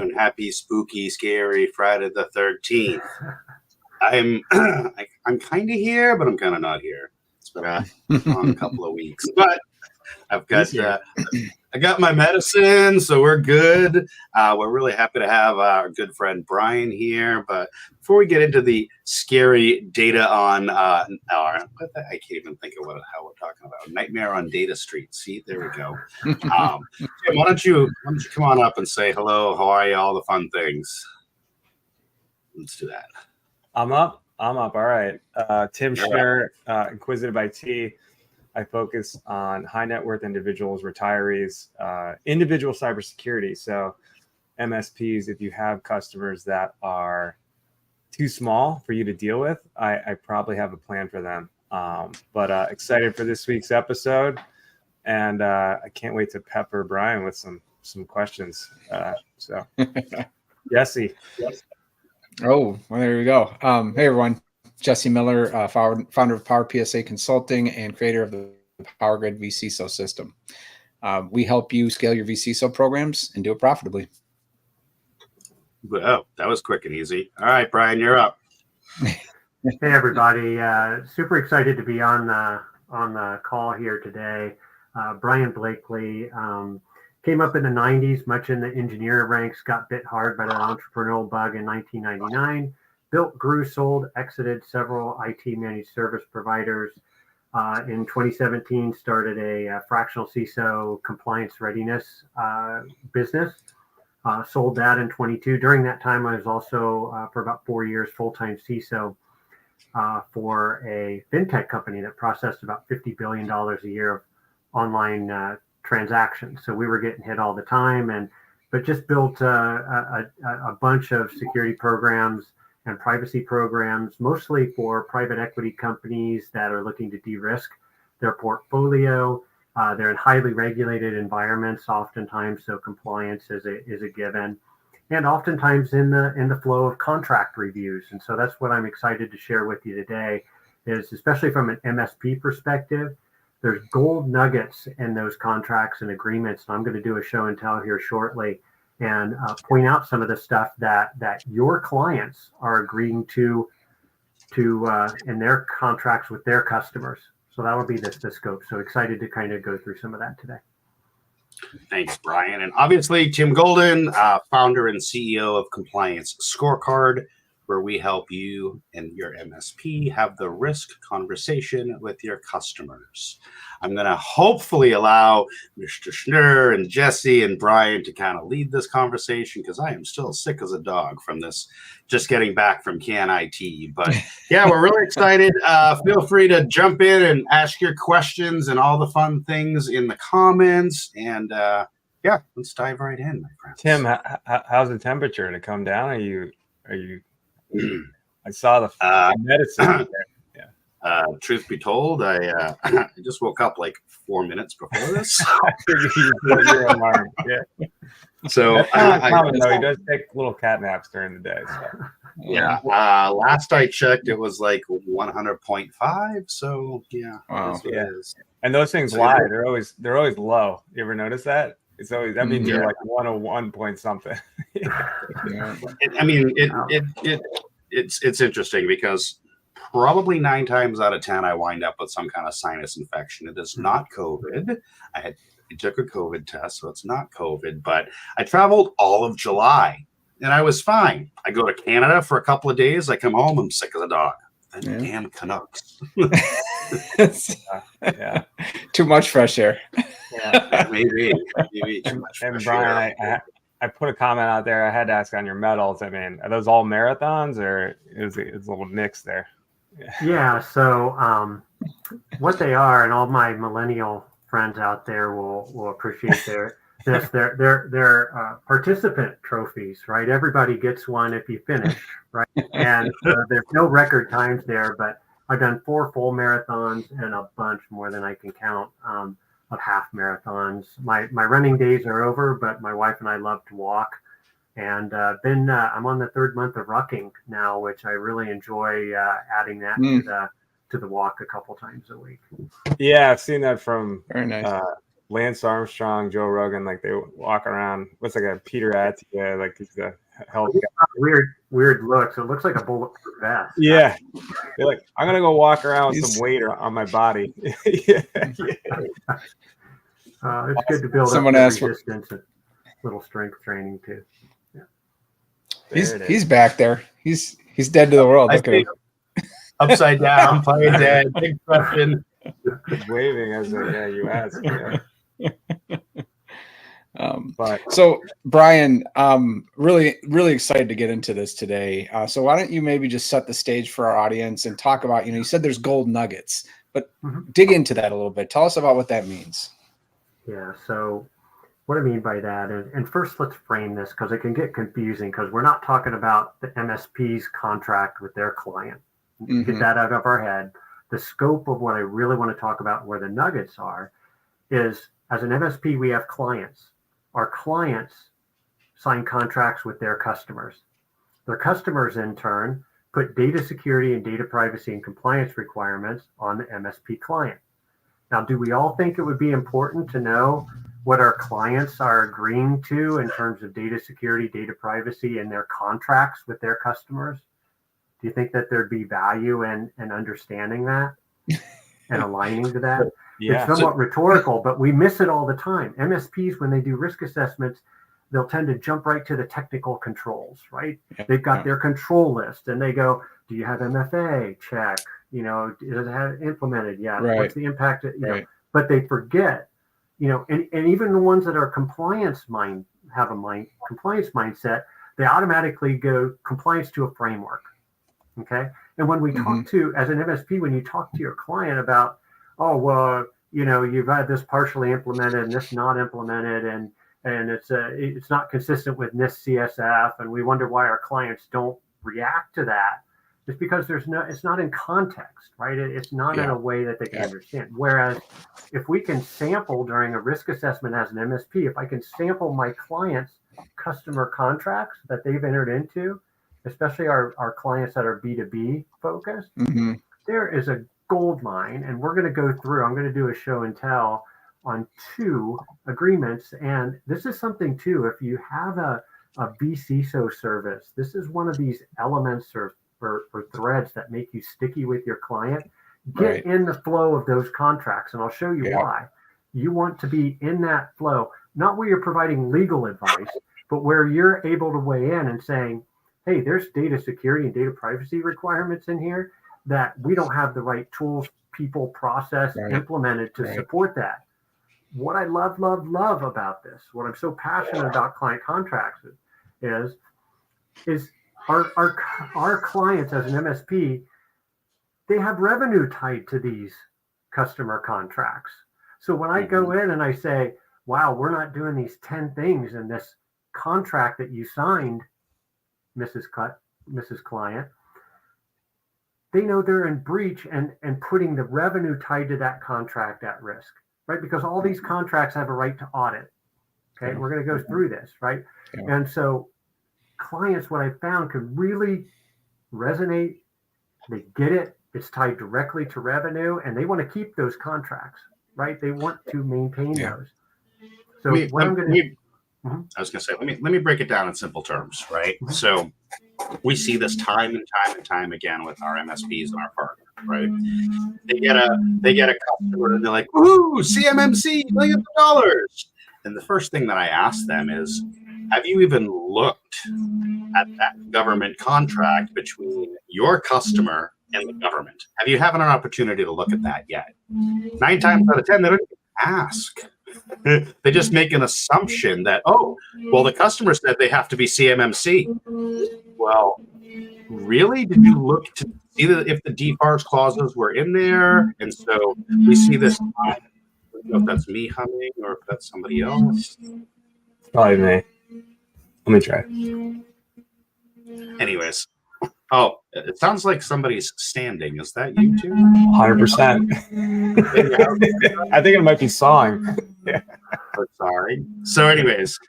everyone. Happy, spooky, scary Friday the 13th. I'm kind of here, but I'm kind of not here. It's been a long couple of weeks, but I've got I got my medicine, so we're good. We're really happy to have our good friend Brian here. But before we get into the scary data on I can't even think of how we're talking about Nightmare on Data Street. See, there we go. Tim, why don't you come on up and say hello? How are you? All the fun things. Let's do that. I'm up. All right. Tim Schnur, Inquisitive IT. I focus on high net worth individuals, retirees, individual cybersecurity. So MSPs, if you have customers that are too small for you to deal with, I probably have a plan for them. But excited for this week's episode. And I can't wait to pepper Brian with some questions. So Jesse. Oh, well, there we go. Hey, everyone. Jesse Miller, founder of Power PSA Consulting and creator of the PowerGrid vCISO system. We help you scale your vCISO programs and do it profitably. Wow, that was quick and easy. All right, Brian, you're up. Hey, everybody. Super excited to be on the call here today. Brian Blakley came up in the 90s, much in the engineer ranks, got bit hard by that entrepreneurial bug in 1999. Built, grew, sold, exited several IT managed service providers. In 2017, started a fractional CISO compliance readiness business. Sold that in 22. During that time, I was also, for about 4 years, full-time CISO for a fintech company that processed about $50 billion a year of online transactions. So we were getting hit all the time, but just built a bunch of security programs and privacy programs, mostly for private equity companies that are looking to de-risk their portfolio. They're in highly regulated environments, oftentimes, so compliance is a given, and oftentimes in the flow of contract reviews. And so that's what I'm excited to share with you today, is especially from an MSP perspective, there's gold nuggets in those contracts and agreements. And I'm going to do a show and tell here shortly and point out some of the stuff that your clients are agreeing to in their contracts with their customers. So that would be the scope. So excited to kind of go through some of that today. Thanks, Brian. And obviously, Tim Golden, founder and CEO of Compliance Scorecard, where we help you and your MSP have the risk conversation with your customers. I'm going to hopefully allow Mr. Schnur and Jesse and Brian to kind of lead this conversation, because I am still sick as a dog from this, just getting back from Can IT. But yeah, we're really excited. Feel free to jump in and ask your questions and all the fun things in the comments. And yeah, let's dive right in, my friends. Tim, how's the temperature to come down? Are you I saw the medicine. Yeah. Truth be told, I just woke up like 4 minutes before this. Yeah. So he does take little cat naps during the day. So. Yeah. Last I checked, it was like 100.5. So yeah. Wow. Yeah. And those things lie. They're always low. You ever notice that? It's always, that means you're like 101 point something. It's interesting because probably 9 times out of 10 I wind up with some kind of sinus infection. It is not COVID. I took a COVID test, so it's not COVID. But I traveled all of July, and I was fine. I go to Canada for a couple of days. I come home, I'm sick as a dog. And damn Canucks. Yeah. Too much fresh air. Yeah, maybe too much. And Brian, I put a comment out there. I had to ask on your medals. I mean, are those all marathons, or is it a little mix there? Yeah. So what they are, and all my millennial friends out there will appreciate they're participant trophies, right? Everybody gets one if you finish, right? And there's no record times there, but I've done 4 full marathons and a bunch more than I can count of half marathons. My running days are over, but my wife and I love to walk. And I'm on the 3rd month of rucking now, which I really enjoy adding that to the walk a couple times a week. Yeah, I've seen that from very nice. Lance Armstrong, Joe Rogan, like they walk around. What's like a Peter Attia, like he's the health guy. Weird looks. It looks like a bulletproof vest. Yeah, they're like, I'm gonna go walk around with some weight on my body. Yeah. It's good to build Someone up asked resistance and little strength training too. He's back there. He's dead to the world. Look at him. Upside down, playing dead, big question. Waving as you asked. Yeah. But So Brian, really excited to get into this today. So why don't you maybe just set the stage for our audience and talk about, you said there's gold nuggets, but dig into that a little bit. Tell us about what that means. Yeah. So what I mean by that, and first let's frame this because it can get confusing because we're not talking about the MSP's contract with their client. Get that out of our head. The scope of what I really want to talk about, where the nuggets are, is as an MSP, we have clients. Our clients sign contracts with their customers. Their customers, in turn, put data security and data privacy and compliance requirements on the MSP client. Now, do we all think it would be important to know what our clients are agreeing to in terms of data security, data privacy, and their contracts with their customers? Do you think that there'd be value in understanding that and aligning to that? yeah, It's somewhat rhetorical, but we miss it all the time. MSPs, when they do risk assessments, they'll tend to jump right to the technical controls, right? They've got their control list and they go, do you have MFA? Check. Does it have implemented? Yeah. Right. What's the impact? But they forget, and even the ones that are compliance compliance mindset, they automatically go compliance to a framework. Okay. And when we talk to, as an MSP, when you talk to your client about, oh, well, you've had this partially implemented and this not implemented, and it's not consistent with NIST CSF, and we wonder why our clients don't react to that. It's because it's not in context, right? It's not in a way that they can understand. Whereas if we can sample during a risk assessment as an MSP, if I can sample my clients' customer contracts that they've entered into, especially our clients that are B2B focused, there is a gold mine. And we're going to go through, I'm going to do a show and tell on 2 agreements. And this is something too, if you have a vCISO service, this is one of these elements or threads that make you sticky with your client. Get in the flow of those contracts, and I'll show you why. You want to be in that flow, not where you're providing legal advice, but where you're able to weigh in and saying, hey, there's data security and data privacy requirements in here that we don't have the right tools, people, process implemented to support that. What I love about this, what I'm so passionate about client contracts is our clients as an MSP, they have revenue tied to these customer contracts. So when I go in and I say, wow, we're not doing these 10 things in this contract that you signed, Mrs. Client, they know they're in breach and putting the revenue tied to that contract at risk, right? Because all these contracts have a right to audit. Okay, we're going to go through this, right? And so clients, what I found, could really resonate. They get it. It's tied directly to revenue, and they want to keep those contracts, right? They want to maintain those. So I was going to say, let me break it down in simple terms, right? So we see this time and time again with our MSPs and our partners, right? They get a customer and they're like, "Ooh, CMMC, millions of dollars." And the first thing that I ask them is, have you even looked at that government contract between your customer and the government? Have you had an opportunity to look at that yet? 9 times out of 10, they don't even ask. They just make an assumption that, oh, well, the customer said they have to be CMMC. Well, really? Did you look to see if the defarce clauses were in there? And so we see this. I don't know if that's me humming or if that's somebody else. Probably me. Let me try. Anyways. Oh, it sounds like somebody's standing. Is that you two? 100%. I think it might be sawing. Sorry. So anyways,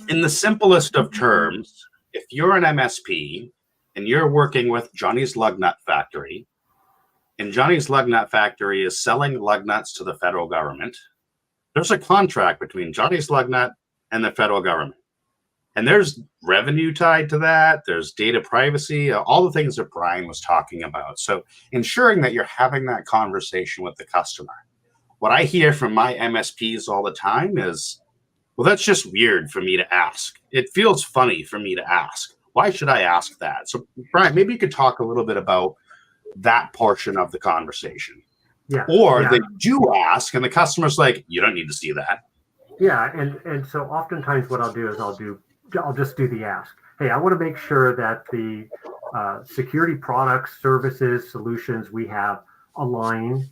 in the simplest of terms, if you're an MSP and you're working with Johnny's Lug Nut Factory, and Johnny's Lug Nut Factory is selling lug nuts to the federal government, there's a contract between Johnny Slugnut and the federal government. And there's revenue tied to that. There's data privacy, all the things that Brian was talking about. So ensuring that you're having that conversation with the customer. What I hear from my MSPs all the time is, well, that's just weird for me to ask. It feels funny for me to ask. Why should I ask that? So Brian, maybe you could talk a little bit about that portion of the conversation. Yeah. Or yeah. they do ask and the customer's like, you don't need to see that. Yeah. And so oftentimes what I'll do is I'll just do the ask. Hey, I want to make sure that the security products, services, solutions we have align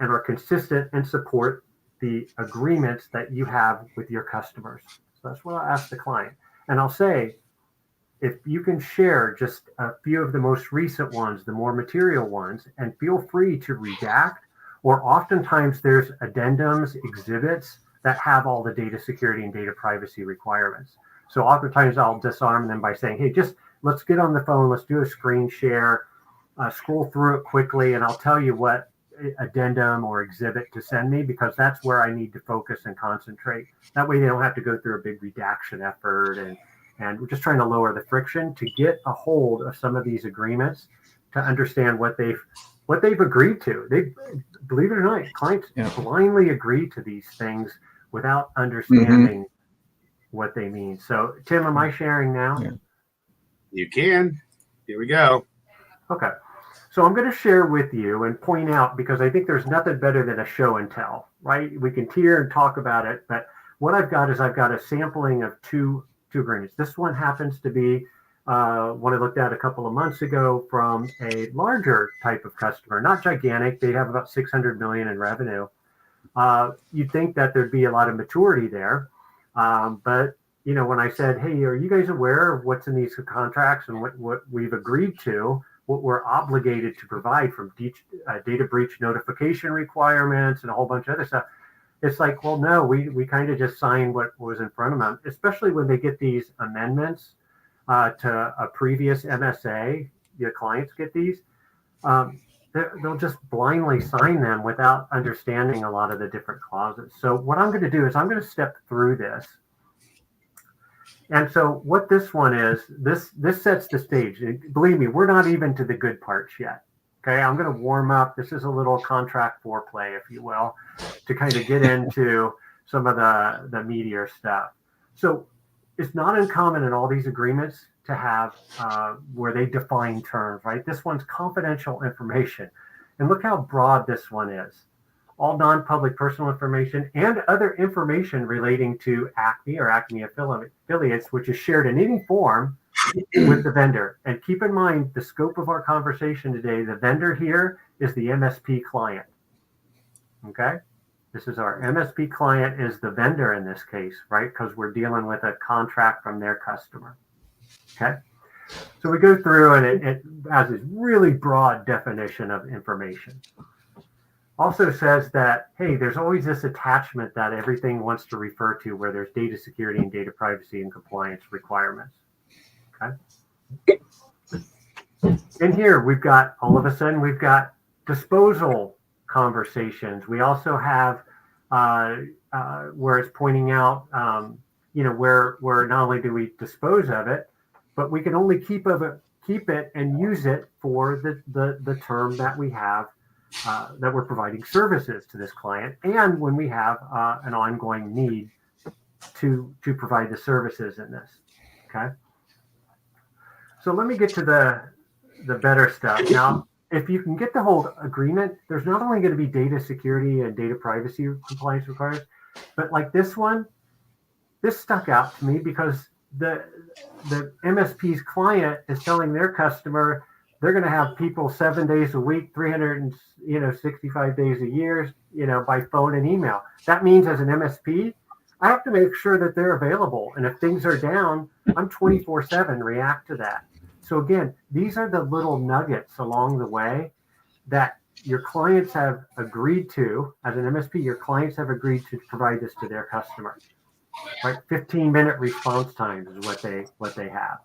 and are consistent and support the agreements that you have with your customers. So that's what I'll ask the client. And I'll say, if you can share just a few of the most recent ones, the more material ones, and feel free to redact, or oftentimes there's addendums, exhibits that have all the data security and data privacy requirements. So oftentimes I'll disarm them by saying, hey, just let's get on the phone, let's do a screen share, scroll through it quickly, and I'll tell you what addendum or exhibit to send me, because that's where I need to focus and concentrate. That way they don't have to go through a big redaction effort, and we're just trying to lower the friction to get a hold of some of these agreements to understand what they've agreed to. They, believe it or not, clients blindly agree to these things without understanding what they mean. So Tim, am I sharing now? Yeah. You can. Here we go. Okay. So I'm going to share with you and point out, because I think there's nothing better than a show and tell, right? We can hear and talk about it, but what I've got a sampling of two agreements. This one happens to be one I looked at a couple of months ago from a larger type of customer, not gigantic. They have about 600 million in revenue. You'd think that there'd be a lot of maturity there. But when I said, hey, are you guys aware of what's in these contracts and what we've agreed to, what we're obligated to provide from data breach notification requirements and a whole bunch of other stuff? It's like, well, no, we kind of just signed what was in front of them, especially when they get these amendments to a previous MSA. Your clients get these. They'll just blindly sign them without understanding a lot of the different clauses. So what I'm going to do is I'm going to step through this. And so what this one is, this sets the stage. Believe me, we're not even to the good parts yet. Okay, I'm going to warm up. This is a little contract foreplay, if you will, to kind of get into some of the meatier stuff. So it's not uncommon in all these agreements to have where they define terms, right? This one's confidential information. And look how broad this one is. All non-public personal information and other information relating to Acme or Acme affiliates, which is shared in any form with the vendor. And keep in mind the scope of our conversation today. The vendor here is the MSP client. Okay? This is our MSP client is the vendor in this case, right? Because we're dealing with a contract from their customer. Okay? So we go through and it has this really broad definition of information. Also says that, hey, there's always this attachment that everything wants to refer to where there's data security and data privacy and compliance requirements. Okay. In here, we've got, all of a sudden, we've got disposal conversations. We also have where it's pointing out, where not only do we dispose of it, but we can only keep it and use it for the term that we have, that we're providing services to this client, and when we have an ongoing need to provide the services in this. Okay. So let me get to the better stuff. Now, if you can get the whole agreement, there's not only going to be data security and data privacy compliance requirements, but like this one, this stuck out to me because the MSP's client is telling their customer they're going to have people 7 days a week, 365 days a year, by phone and email. That means as an MSP, I have to make sure that they're available. And if things are down, I'm 24/7 react to that. So again, these are the little nuggets along the way that your clients have agreed to. As an MSP, your clients have agreed to provide this to their customer. Right, 15-minute response times is what they have.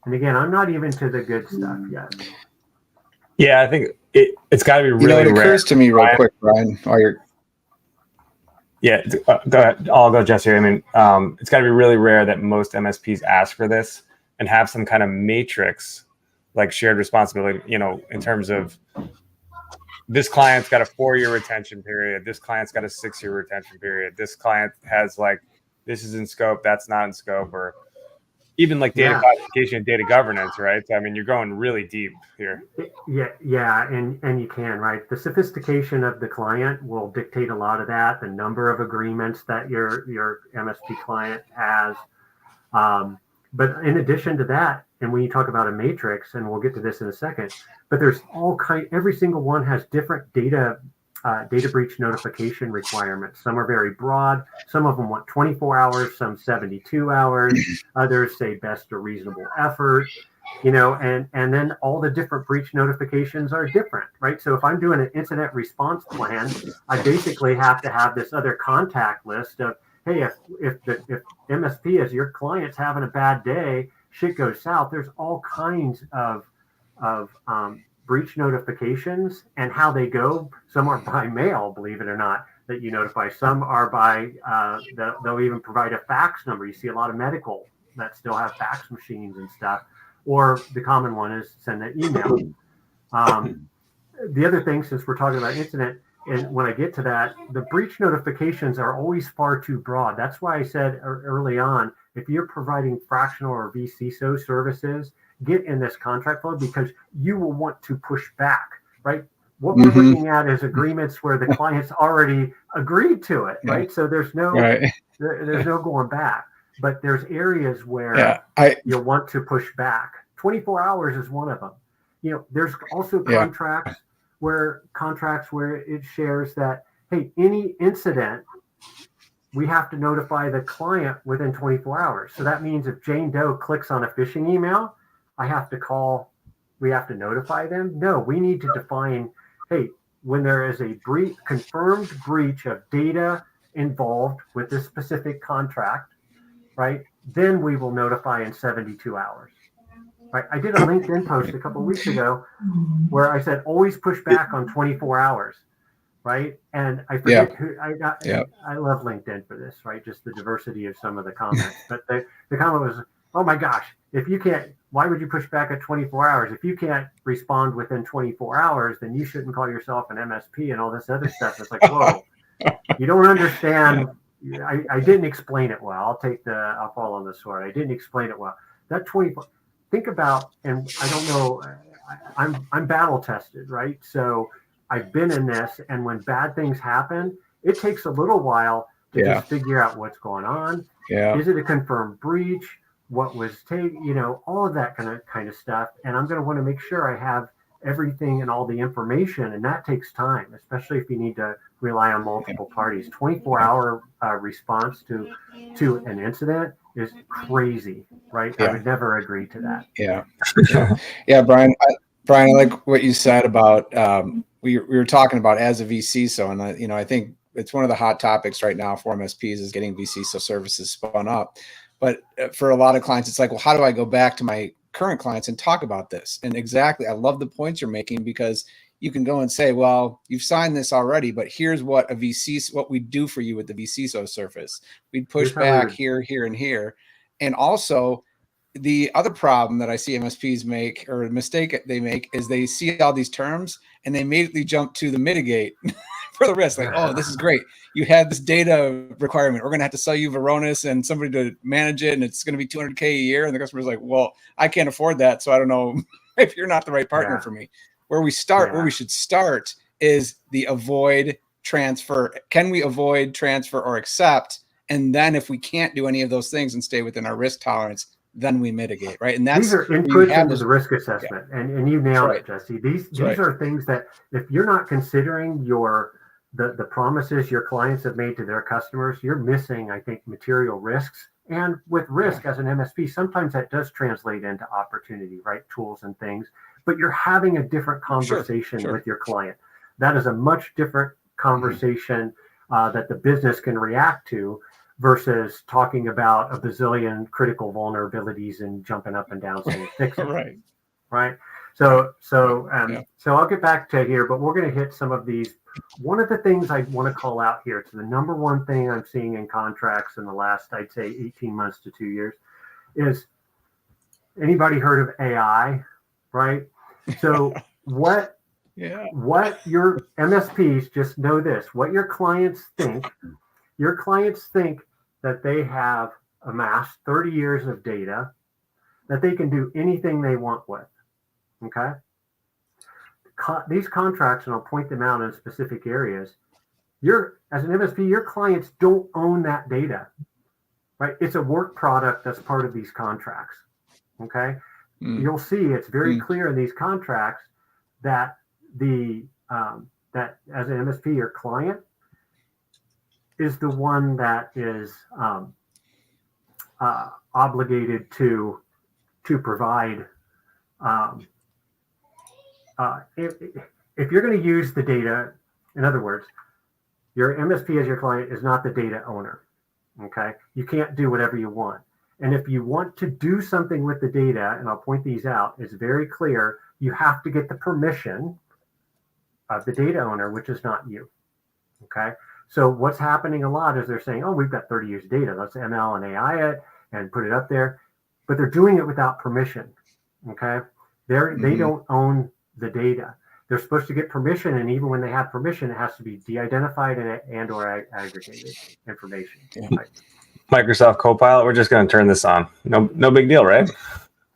And again, I'm not even to the good stuff yet. Yeah, I think it's got to be really it rare. occurs to me real quick, Brian, while you're Yeah, go ahead. I'll go, Jesse. I mean, it's got to be really rare that most MSPs ask for this and have some kind of matrix, like shared responsibility, in terms of this client's got a 4-year retention period. This client's got a 6-year retention period. This client has this is in scope, that's not in scope, or even like data classification and data governance, right? So, I mean, you're going really deep here. Yeah, and you can, right? The sophistication of the client will dictate a lot of that. The number of agreements that your MSP client has, but in addition to that, and when you talk about a matrix, and we'll get to this in a second, but there's every single one has different data breach notification requirements. Some are very broad. Some of them want 24 hours, some 72 hours. Others say best or reasonable effort, and then all the different breach notifications are different, right? So if I'm doing an incident response plan, I basically have to have this other contact list of, hey, if MSP as your client's having a bad day, shit goes south. There's all kinds of breach notifications and how they go. Some are by mail, believe it or not, that you notify. Some are by, they'll even provide a fax number. You see a lot of medical that still have fax machines and stuff. Or the common one is send an email. The other thing, since we're talking about incident, and when I get to that, the breach notifications are always far too broad. That's why I said early on, if you're providing fractional or vCISO services, get in this contract flow, because you will want to push back, right? What we're looking at is agreements where the client's already agreed to it, right? So there's no there's no going back. But there's areas where you'll want to push back. 24 hours is one of them. There's also contracts where it shares that, hey, any incident, we have to notify the client within 24 hours. So that means if Jane Doe clicks on a phishing email, we have to notify them. No, we need to define, hey, when there is a confirmed breach of data involved with this specific contract, right, then we will notify in 72 hours. Right? I did a LinkedIn post a couple of weeks ago where I said, always push back on 24 hours, right? And I forget who I got. I love LinkedIn for this, right? Just the diversity of some of the comments. But the comment was, oh my gosh, if you can't, why would you push back at 24 hours? If you can't respond within 24 hours, then you shouldn't call yourself an MSP and all this other stuff. It's like, whoa, you don't understand. I didn't explain it well. I'll fall on the sword. I didn't explain it well. That 24, think about, and I don't know, I'm battle tested, right? So I've been in this, and when bad things happen, it takes a little while to just figure out what's going on. Is it a confirmed breach? What was taken? All of that kind of stuff. And I'm going to want to make sure I have everything and all the information, and that takes time, especially if you need to rely on multiple parties. 24-hour response to an incident is crazy, right? I would never agree to that. Brian, I like what you said about we were talking about as a vCISO, and I think it's one of the hot topics right now for MSPs is getting vCISO services spun up. But for a lot of clients, it's like, well, how do I go back to my current clients and talk about this? And exactly, I love the points you're making, because you can go and say, well, you've signed this already, but here's what what we do for you with the vCISO service. We'd push back here, here, and here. And also, the other problem that I see MSPs make, or a mistake they make, is they see all these terms and they immediately jump to the mitigate for the risk. Like, oh, this is great. You had this data requirement. We're going to have to sell you Varonis and somebody to manage it, and it's going to be $200K a year. And the customer's like, well, I can't afford that, so I don't know if you're not the right partner for me. Where we should start is the avoid, transfer. Can we avoid, transfer, or accept? And then if we can't do any of those things and stay within our risk tolerance, then we mitigate, right? And these are inputs into the risk assessment, and you nailed it, Jesse. These are things that if you're not considering the promises your clients have made to their customers, you're missing, I think, material risks. And with risk as an MSP, sometimes that does translate into opportunity, right? Tools and things, but you're having a different conversation with your client. That is a much different conversation that the business can react to, versus talking about a bazillion critical vulnerabilities and jumping up and down saying fix it. Right. So Yeah. so I'll get back to here, but we're going to hit some of these. One of the things I want to call out here, it's the number one thing I'm seeing in contracts in the last, I'd say, 18 months to 2 years, is anybody heard of AI, right? So what your MSPs, just know this, what your clients think that they have amassed 30 years of data that they can do anything they want with. Okay. These contracts, and I'll point them out in specific areas. As an MSP, your clients don't own that data, right? It's a work product that's part of these contracts. Okay. You'll see it's very clear in these contracts that that as an MSP, your client is the one that is obligated to provide. If you're going to use the data, in other words, your MSP as your client is not the data owner. Okay, you can't do whatever you want. And if you want to do something with the data, and I'll point these out, it's very clear. You have to get the permission of the data owner, which is not you. Okay. So what's happening a lot is they're saying, oh, we've got 30 years of data. Let's ML and AI it and put it up there. But they're doing it without permission. Okay. They don't own the data. They're supposed to get permission. And even when they have permission, it has to be de-identified and or aggregated information. Yeah. Right? Microsoft Copilot, we're just going to turn this on. No big deal, right?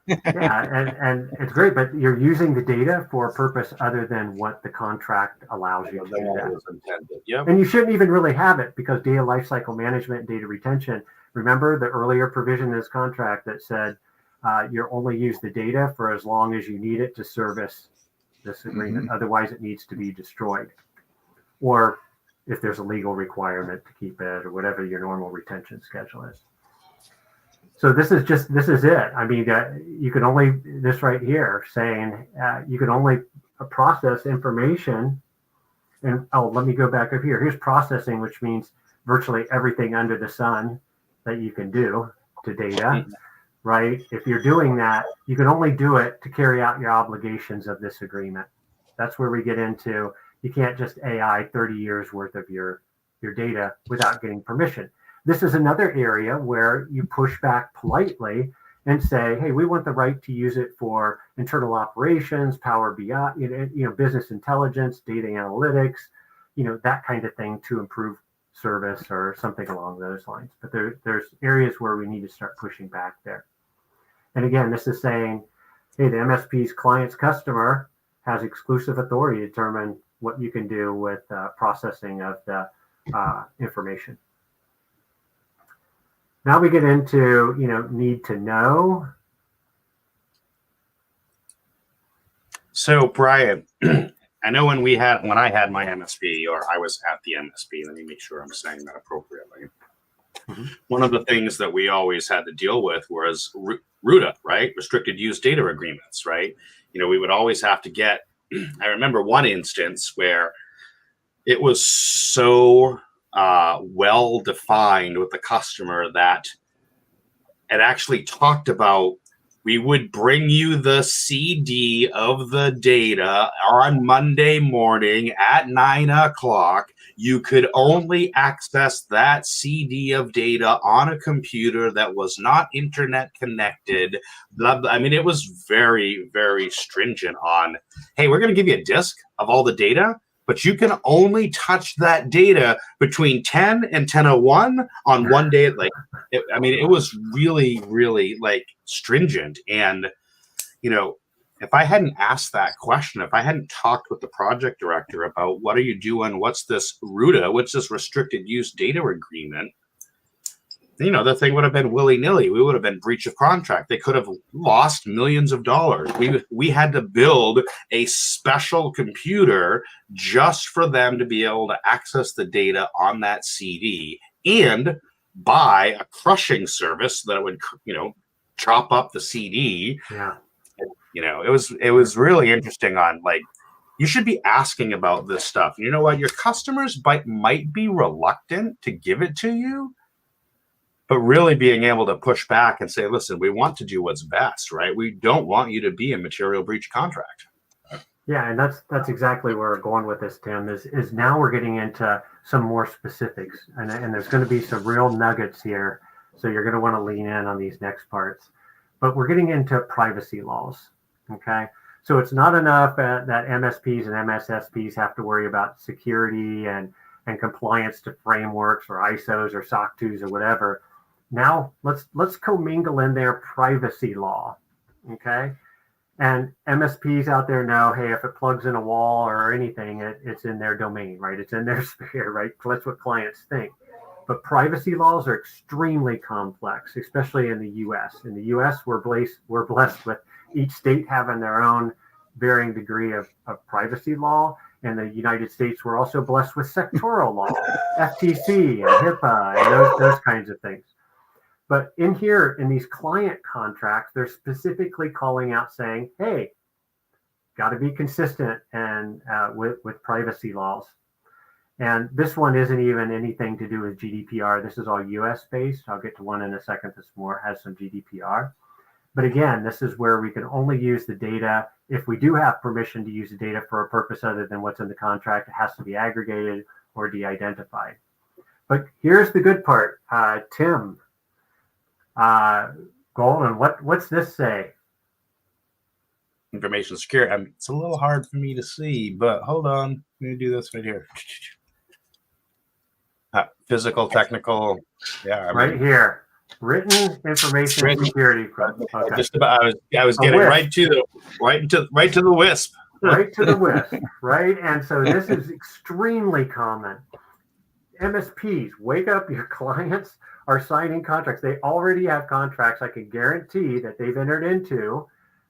Yeah, and it's great, but you're using the data for a purpose other than what the contract allows you to do that. Yep. And you shouldn't even really have it because data lifecycle management and data retention, remember the earlier provision in this contract that said you only use the data for as long as you need it to service this agreement. Otherwise, it needs to be destroyed. Or if there's a legal requirement to keep it or whatever your normal retention schedule is. So this is it. I mean, you can only, this right here saying you can only process information. And let me go back up here. Here's processing, which means virtually everything under the sun that you can do to data, right? If you're doing that, you can only do it to carry out your obligations of this agreement. That's where we get into, you can't just AI 30 years worth of your data without getting permission. This is another area where you push back politely and say, hey, we want the right to use it for internal operations, Power BI, business intelligence, data analytics, that kind of thing to improve service or something along those lines. But there's areas where we need to start pushing back there. And again, this is saying, hey, the MSP's client's customer has exclusive authority to determine what you can do with processing of the information. Now we get into, need to know. So Brian, I know when I had my MSP, or I was at the MSP, let me make sure I'm saying that appropriately. One of the things that we always had to deal with was RUDA, right? Restricted use data agreements, right? We would always have to get, I remember one instance where it was so well defined with the customer that it actually talked about, we would bring you the CD of the data on Monday morning at 9 o'clock. You could only access that CD of data on a computer that was not internet connected. Blah, blah. I mean, it was very, very stringent on, hey, we're going to give you a disk of all the data, but you can only touch that data between 10 and 10:01 on one day. It was really, really stringent. And, if I hadn't asked that question, if I hadn't talked with the project director about what are you doing? What's this RUDA? What's this restricted use data agreement? The thing would have been willy-nilly. We would have been breach of contract. They could have lost millions of dollars. We had to build a special computer just for them to be able to access the data on that CD and buy a crushing service that would, chop up the CD. Yeah. It was really interesting on you should be asking about this stuff. You know what? Your customers might be reluctant to give it to you, but really being able to push back and say, listen, we want to do what's best, right? We don't want you to be a material breach contract. Yeah, and that's exactly where we're going with this, Tim, is now we're getting into some more specifics, and there's going to be some real nuggets here. So you're going to want to lean in on these next parts. But we're getting into privacy laws, okay? So it's not enough that MSPs and MSSPs have to worry about security and compliance to frameworks or ISOs or SOC 2s or whatever. Now let's commingle in there privacy law, okay? And MSPs out there know, hey, if it plugs in a wall or anything, it's in their domain, right? It's in their sphere, right? That's what clients think. But privacy laws are extremely complex, especially in the U.S. In the U.S., we're blessed with each state having their own varying degree of privacy law. In the United States, we're also blessed with sectoral law, FTC and HIPAA and those kinds of things. But in here, in these client contracts, they're specifically calling out saying, hey, got to be consistent and with privacy laws. And this one isn't even anything to do with GDPR. This is all US based. I'll get to one in a second that's has some GDPR. But again, this is where we can only use the data. If we do have permission to use the data for a purpose other than what's in the contract, it has to be aggregated or de-identified. But here's the good part. Tim, Golden, what's this say? Information security. It's a little hard for me to see, but hold on. Let me do this right here. Physical, technical, yeah. Right here, written information security. Okay. Just about. I was getting right to the WISP. Right to the WISP. Right, and so this is extremely common. MSPs, wake up! Your clients are signing contracts. They already have contracts. I can guarantee that they've entered into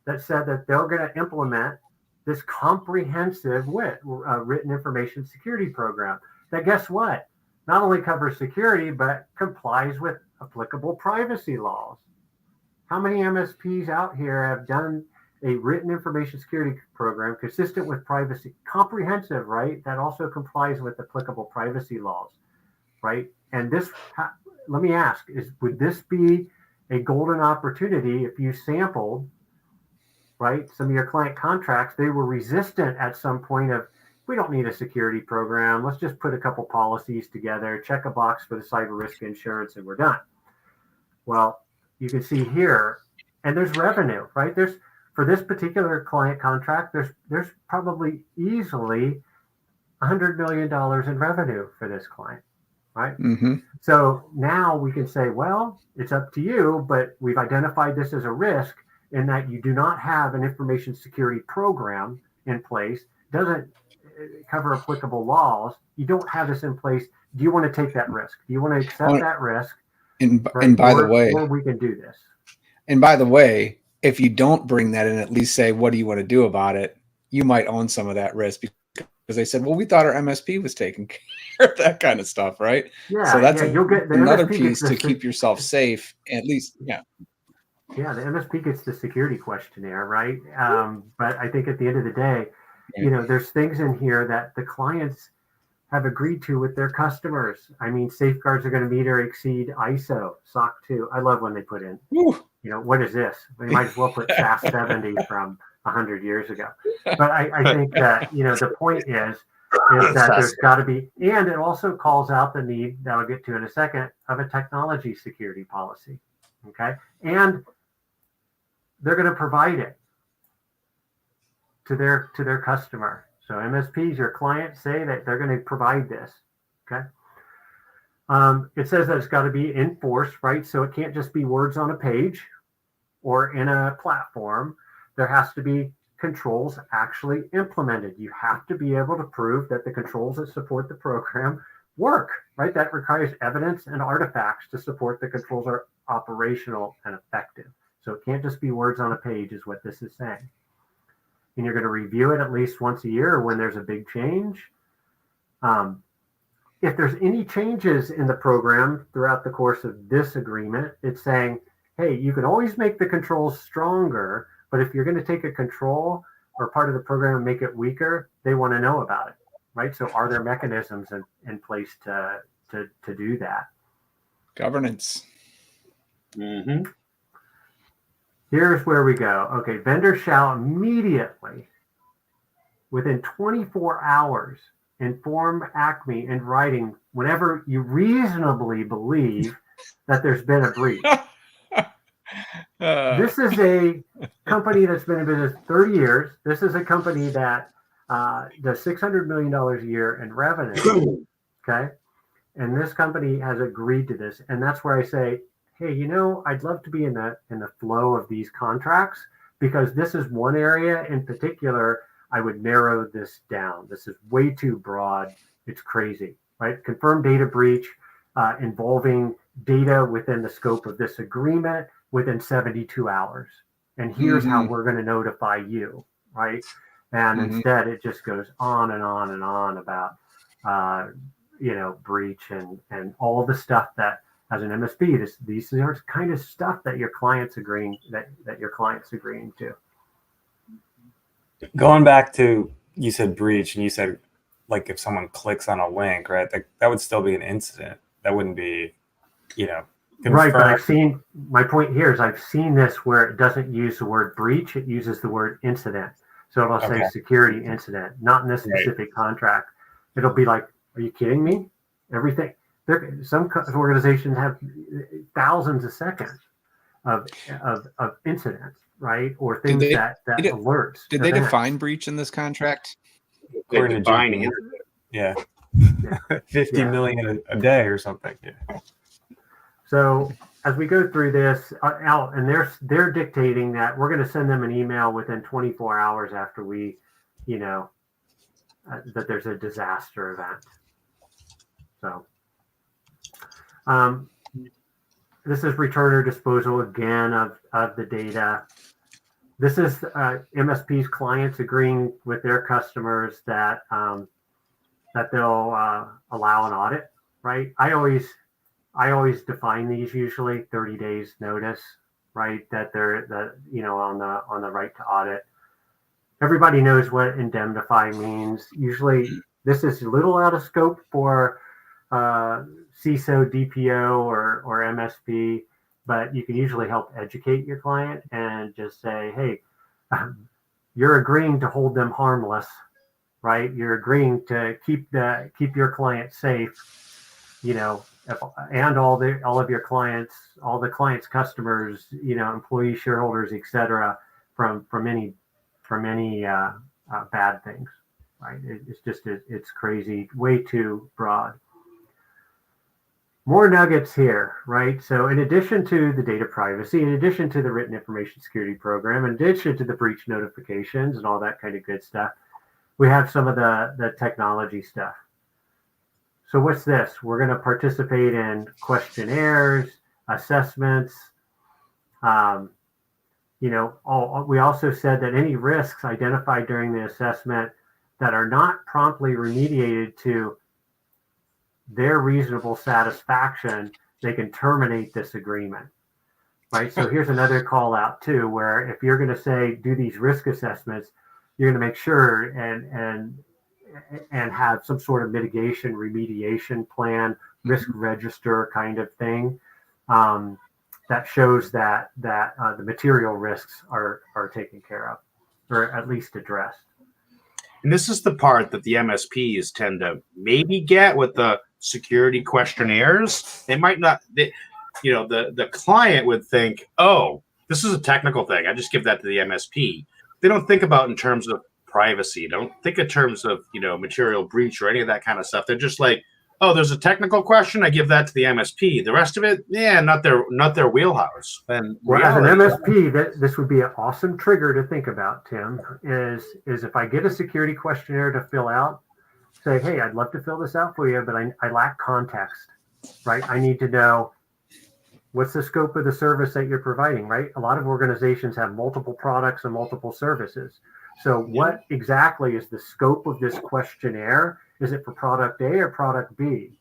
that said that they're going to implement this comprehensive written information security program. That guess what? Not only covers security, but complies with applicable privacy laws. How many MSPs out here have done a written information security program consistent with privacy, comprehensive, right? That also complies with applicable privacy laws, right? And this, let me ask, would this be a golden opportunity if you sampled, right, some of your client contracts? They were resistant at some point of, we don't need a security program. Let's just put a couple policies together, check a box for the cyber risk insurance, and we're done. Well, you can see here, and there's revenue, right? There's, for this particular client contract, there's probably easily $100 million in revenue for this client, right? Mm-hmm. So now we can say, well, it's up to you, but we've identified this as a risk in that you do not have an information security program in place, doesn't cover applicable laws. You don't have this in place. Do you want to take that risk? Do you want to accept that risk? And by the way, or we can do this. And by the way, if you don't bring that in, at least say, what do you want to do about it? You might own some of that risk because they said, well, we thought our MSP was taking care of that kind of stuff, right? Yeah. So that's you'll get another piece to keep yourself safe, at least. Yeah. Yeah, the MSP gets the security questionnaire, right? But I think at the end of the day, there's things in here that the clients have agreed to with their customers. I mean, safeguards are going to meet or exceed ISO, SOC 2. I love when they put in, what is this? We might as well put SAS 70 from 100 years ago. But I think that, the point is that there's got to be, and it also calls out the need that I'll get to in a second of a technology security policy. Okay. And they're going to provide it to their customer. So MSPs, your clients, say that they're going to provide this. Okay. It says that it's got to be enforced, right? So it can't just be words on a page or in a platform. There has to be controls actually implemented. You have to be able to prove that the controls that support the program work, right? That requires evidence and artifacts to support the controls are operational and effective. So it can't just be words on a page is what this is saying. And you're going to review it at least once a year when there's a big change. If there's any changes in the program throughout the course of this agreement, it's saying, hey, you can always make the controls stronger, but if you're going to take a control or part of the program and make it weaker, they want to know about it, right? So are there mechanisms in place to do that? Governance. Mm-hmm. Here's where we go. Okay, vendor shall immediately, within 24 hours, inform Acme in writing whenever you reasonably believe that there's been a breach. This is a company that's been in business 30 years. This is a company that does $600 million a year in revenue. Okay. And this company has agreed to this. And that's where I say, hey, I'd love to be in the flow of these contracts, because this is one area in particular. I would narrow this down. This is way too broad. It's crazy, right? Confirmed data breach involving data within the scope of this agreement within 72 hours. And here's how we're going to notify you, right? And instead, it just goes on and on and on about, breach and all the stuff that, as an MSP, these are kind of stuff that your client's agreeing to. Going back to, you said breach, and you said, like, if someone clicks on a link, right, that would still be an incident. That wouldn't be, Right, but my point here is I've seen this where it doesn't use the word breach, it uses the word incident. So it'll say security incident, not in this specific contract. It'll be like, are you kidding me? Everything. Some organizations have thousands of seconds of incidents, right? Or things that alerts. Did they define breach in this contract? According to Jimmy, yeah. 50 million a day or something. Yeah. So as we go through this, and they're dictating that we're going to send them an email within 24 hours after we, that there's a disaster event. So this is return or disposal again of the data. This is MSP's clients agreeing with their customers that they'll allow an audit, right? I always define these usually 30 days notice, right? That they're on the right to audit. Everybody knows what indemnify means. Usually this is a little out of scope for CISO, DPO, or MSP, but you can usually help educate your client and just say, hey, you're agreeing to hold them harmless, right? You're agreeing to keep your client safe, and all of your clients, all the clients' customers, employees, shareholders, etc., from any bad things, right? It's crazy, way too broad. More nuggets here, right? So in addition to the data privacy, in addition to the written information security program, in addition to the breach notifications and all that kind of good stuff, we have some of the technology stuff. So what's this? We're going to participate in questionnaires, assessments. We also said that any risks identified during the assessment that are not promptly remediated to their reasonable satisfaction, they can terminate this agreement, right? So here's another call out too, where if you're going to say do these risk assessments, you're going to make sure and have some sort of mitigation remediation plan, risk register kind of thing that shows that the material risks are taken care of, or at least addressed. And this is the part that the MSPs tend to maybe get with the security questionnaires. They might not, the client would think, oh, this is a technical thing. I just give that to the MSP. They don't think about in terms of privacy. Don't think in terms of, material breach or any of that kind of stuff. They're just like, oh, there's a technical question. I give that to the MSP. The rest of it, not their wheelhouse. And well, as an MSP, this would be an awesome trigger to think about, Tim, is if I get a security questionnaire to fill out, say, hey, I'd love to fill this out for you, but I lack context, right? I need to know what's the scope of the service that you're providing, right? A lot of organizations have multiple products and multiple services. So what exactly is the scope of this questionnaire? Is it for product A or product B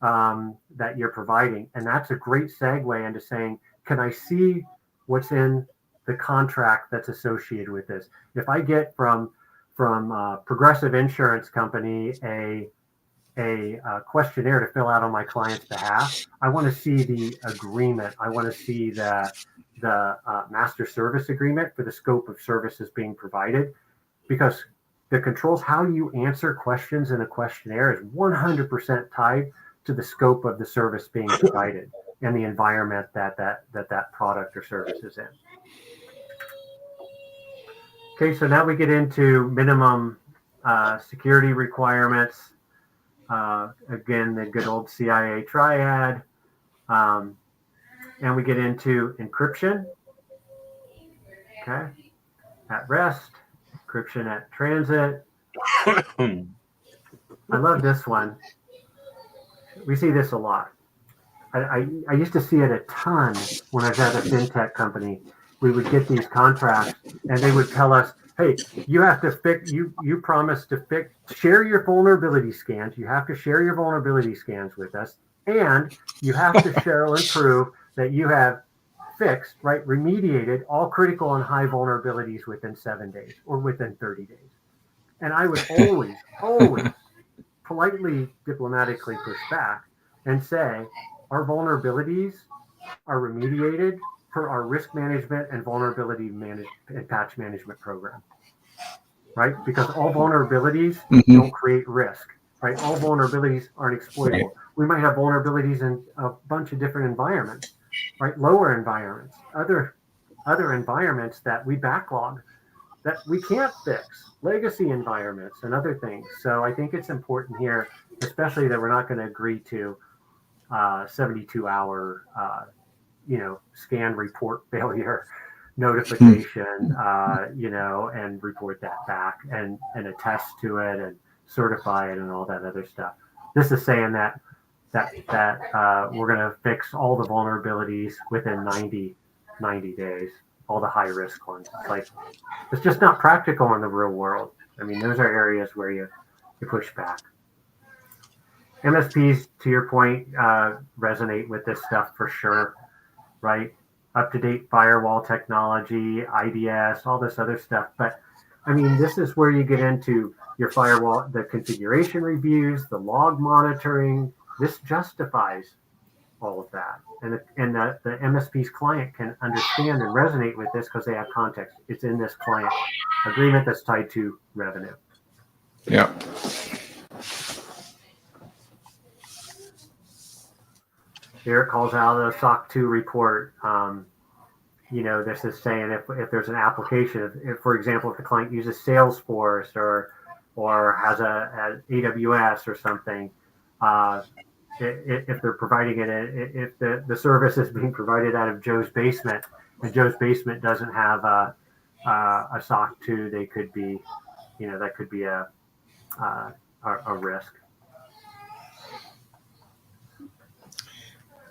that you're providing? And that's a great segue into saying, can I see what's in the contract that's associated with this? If I get from Progressive Insurance Company a a questionnaire to fill out on my client's behalf. I want to see the agreement. I want to see the master service agreement for the scope of services being provided, because the controls, how you answer questions in a questionnaire, is 100% tied to the scope of the service being provided and the environment that product or service is in. Okay, so now we get into minimum security requirements. Again, the good old CIA triad. And we get into encryption. Okay, at rest, encryption at transit. I love this one. We see this a lot. I used to see it a ton when I was at a fintech company. We would get these contracts and they would tell us, hey, you have to fix, you promise to share your vulnerability scans. You have to share your vulnerability scans with us. And you have to show and prove that you have fixed, right, remediated all critical and high vulnerabilities within 7 days or within 30 days. And I would always politely, diplomatically push back and say, our vulnerabilities are remediated per our risk management and vulnerability and patch management program, right? Because all vulnerabilities don't create risk, right? All vulnerabilities aren't exploitable. Right. We might have vulnerabilities in a bunch of different environments, right? Lower environments, other environments that we backlog that we can't fix, legacy environments and other things. So I think it's important here, especially that we're not going to agree to 72-hour, scan report failure notification, and report that back and attest to it and certify it and all that other stuff. This is saying that we're going to fix all the vulnerabilities within 90 days, all the high risk ones. It's like, it's just not practical in the real world. I mean, those are areas where you push back. MSPs, to your point, resonate with this stuff for sure, right? Up-to-date firewall technology, IDS, all this other stuff. But I mean, this is where you get into your firewall, the configuration reviews, the log monitoring. This justifies all of that. And the MSP's client can understand and resonate with this because they have context. It's in this client agreement that's tied to revenue. Yeah. Eric calls out a SOC 2 report. This is saying if there's an application, if for example, if the client uses Salesforce or has a AWS or something, if they're providing it, if the service is being provided out of Joe's basement and Joe's basement doesn't have a SOC 2, they could be, that could be a risk.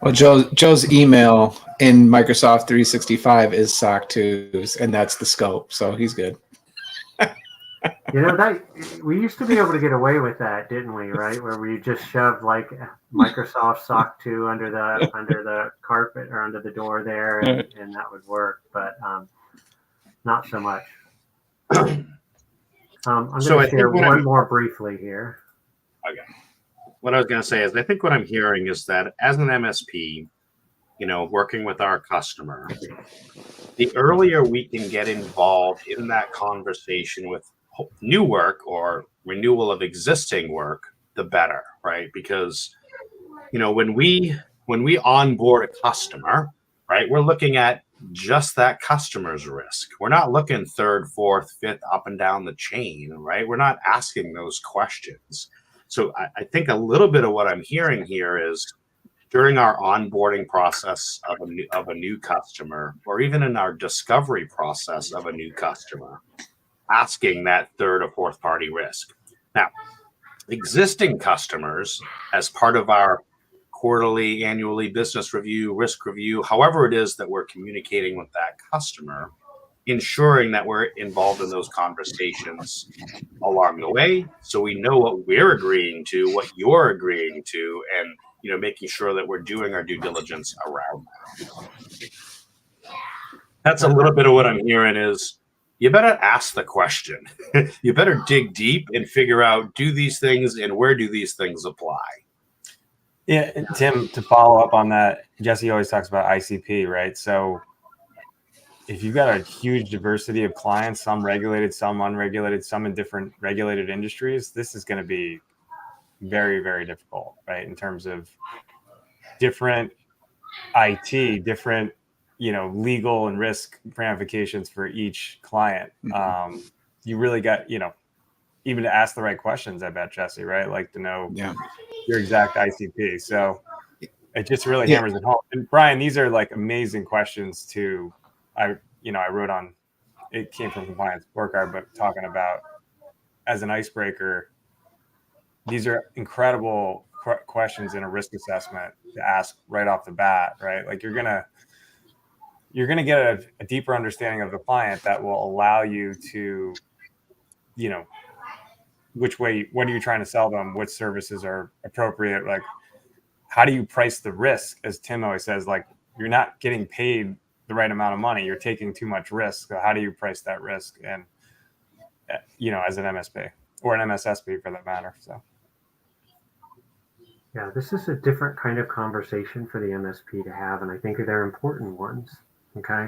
Well, Joe's email in Microsoft 365 is SOC 2s, and that's the scope, so he's good. That we used to be able to get away with that, didn't we? Right, where we just shoved like Microsoft SOC 2 under the carpet or under the door there, and that would work, but not so much. I'm going to share one more briefly here. Okay. What I was going to say is I think what I'm hearing is that as an MSP, working with our customer, the earlier we can get involved in that conversation with new work or renewal of existing work, the better, right? Because, when we onboard a customer, right, we're looking at just that customer's risk. We're not looking third, fourth, fifth, up and down the chain, right? We're not asking those questions. So I think a little bit of what I'm hearing here is during our onboarding process of a new customer, or even in our discovery process of a new customer, asking that third or fourth party risk. Now, existing customers, as part of our quarterly, annually business review, risk review, however it is that we're communicating with that customer, ensuring that we're involved in those conversations along the way, so we know what we're agreeing to, what you're agreeing to, and making sure that we're doing our due diligence around that. That's a little bit of what I'm hearing is, you better ask the question. You better dig deep and figure out, do these things and where do these things apply? Yeah, Tim, to follow up on that, Jesse always talks about ICP, right? So if you've got a huge diversity of clients, some regulated, some unregulated, some in different regulated industries, this is going to be very, very difficult, right? In terms of different IT, different, legal and risk ramifications for each client. You really got, even to ask the right questions, I bet, Jesse, right? Like to know your exact ICP. So it just really hammers it home. And Brian, these are like amazing questions I wrote on, it came from Compliance Scorecard, but talking about as an icebreaker, these are incredible questions in a risk assessment to ask right off the bat, right? Like you're going to get a deeper understanding of the client that will allow you to, what are you trying to sell them? What services are appropriate? Like, how do you price the risk? As Tim always says, like, you're not getting paid the right amount of money. You're taking too much risk. So how do you price that risk? And, as an MSP or an MSSP for that matter. So. Yeah, this is a different kind of conversation for the MSP to have. And I think they're important ones. Okay.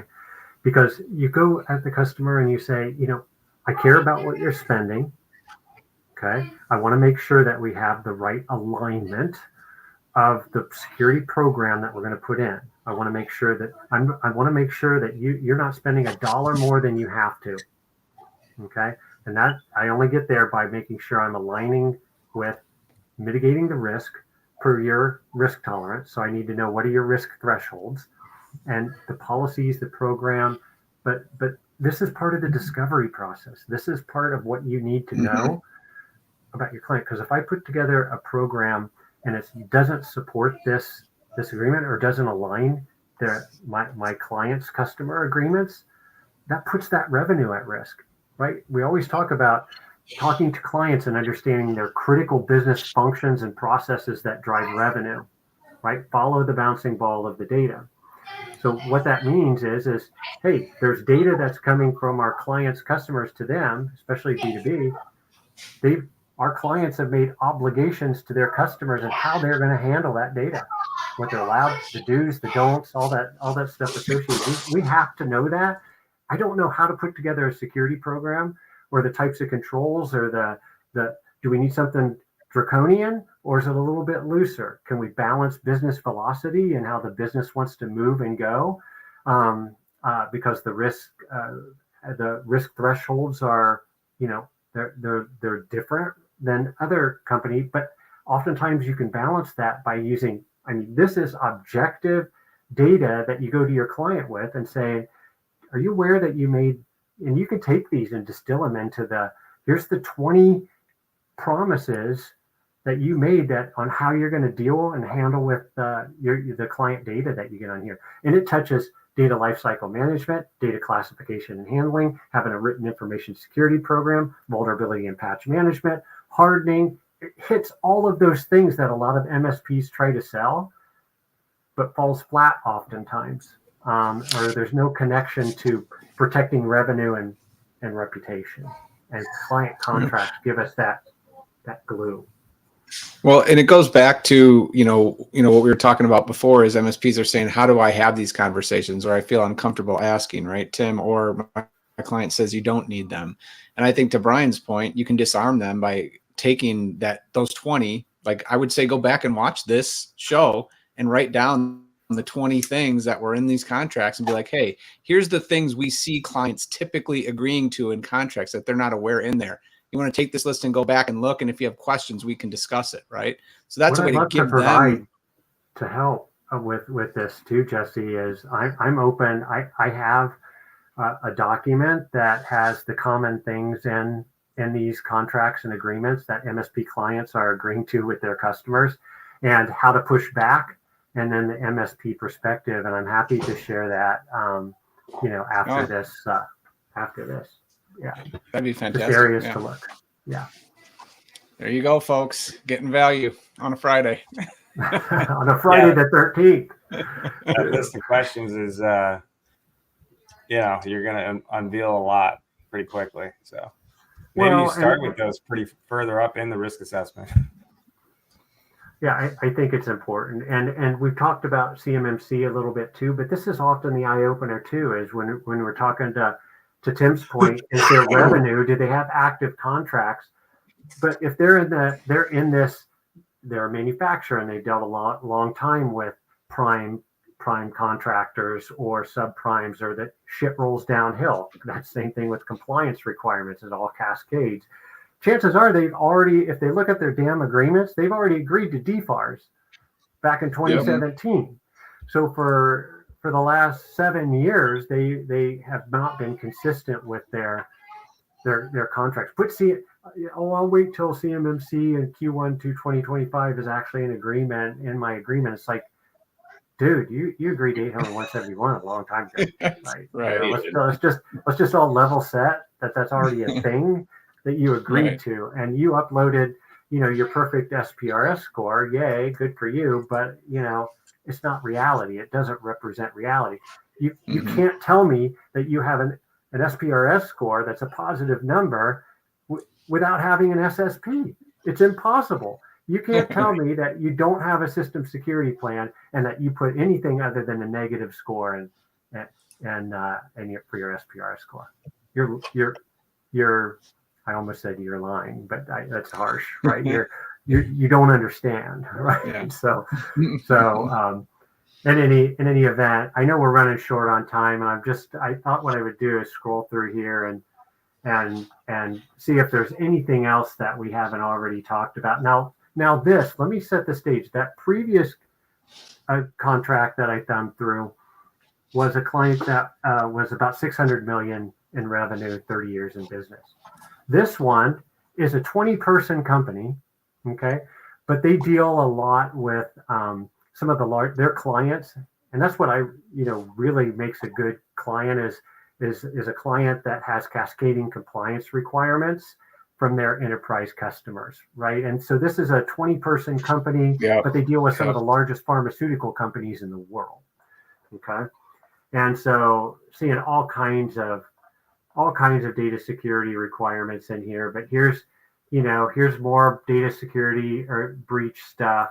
Because you go at the customer and you say, I care about what you're spending. Okay. I want to make sure that we have the right alignment of the security program that we're going to put in. I want to make sure that you're not spending $1 more than you have to. Okay. And that I only get there by making sure I'm aligning with mitigating the risk per your risk tolerance. So I need to know, what are your risk thresholds and the policies, the program, but this is part of the discovery process. This is part of what you need to know about your client. Because if I put together a program and it doesn't support this agreement or doesn't align my client's customer agreements, that puts that revenue at risk, right? We always talk about talking to clients and understanding their critical business functions and processes that drive revenue, right? Follow the bouncing ball of the data. So what that means is, hey, there's data that's coming from our clients' customers to them, especially B2B. Our clients have made obligations to their customers and how they're going to handle that data, what they're allowed, the do's, the don'ts, all that stuff associated. We have to know that. I don't know how to put together a security program or the types of controls or do we need something draconian or is it a little bit looser? Can we balance business velocity and how the business wants to move and go? Because the risk thresholds are, they're different than other company, but oftentimes you can balance that by using, this is objective data that you go to your client with and say, are you aware that you made, and you can take these and distill them into here's the 20 promises that you made that on how you're going to deal and handle with the client data that you get on here. And it touches data lifecycle management, data classification and handling, having a written information security program, vulnerability and patch management, hardening. It hits all of those things that a lot of MSPs try to sell, but falls flat oftentimes. Or there's no connection to protecting revenue and reputation. And client contracts give us that glue. Well, and it goes back to, what we were talking about before is MSPs are saying, how do I have these conversations? Or I feel uncomfortable asking, right, Tim? Or my client says you don't need them. And I think to Brian's point, you can disarm them by taking those 20, like I would say, go back and watch this show and write down the 20 things that were in these contracts and be like, hey, here's the things we see clients typically agreeing to in contracts that they're not aware in there. You want to take this list and go back and look, and if you have questions, we can discuss it, right? So that's a way to give them to help with this too, Jesse. Is I'm open. I have a document that has the common things in these contracts and agreements that MSP clients are agreeing to with their customers, and how to push back, and then the MSP perspective. And I'm happy to share that. After this. Yeah, that'd be fantastic. Just areas to look. Yeah. There you go, folks. Getting value on a Friday. On a Friday the 13th. That list of questions is, you're going to unveil a lot pretty quickly. So maybe Well, you start and- with those pretty further up in the risk assessment. Yeah, I think it's important, and we've talked about CMMC a little bit too, but this is often the eye opener too. Is when we're talking to Tim's point, is their revenue? Do they have active contracts? But if they're in this, they're a manufacturer and they've dealt a long time with prime contractors or subprimes, or that shit rolls downhill. That's the same thing with compliance requirements. It all cascades. Chances are they've already, if they look at their damn agreements, they've already agreed to DFARS back in 2017. Yep. So for the last 7 years, they have not been consistent with their contracts. But see, I'll wait till CMMC and Q1 to 2025 is actually an agreement. In my agreement, it's like, dude, you agreed to 800-171 a long time ago, right? Right. Let's just all level set that's already a thing that you agreed to, and you uploaded, your perfect SPRS score. Yay, good for you. But it's not reality. It doesn't represent reality. You can't tell me that you have an SPRS score that's a positive number without having an SSP. It's impossible. You can't tell me that you don't have a system security plan and that you put anything other than a negative score for your SPRS score. You're I almost said you're lying, but that's harsh, right? You don't understand, right? Yeah. So in any event, I know we're running short on time, and I thought what I would do is scroll through here and see if there's anything else that we haven't already talked about. Now let me set the stage. That previous contract that I thumbed through was a client that was about 600 million in revenue, 30 years in business. This one is a 20-person company, okay, but they deal a lot with some of their clients, and that's what really makes a good client is a client that has cascading compliance requirements from their enterprise customers, right? And so this is a 20-person company, but they deal with some of the largest pharmaceutical companies in the world, okay? And so seeing all kinds of data security requirements in here, but here's more data security or breach stuff,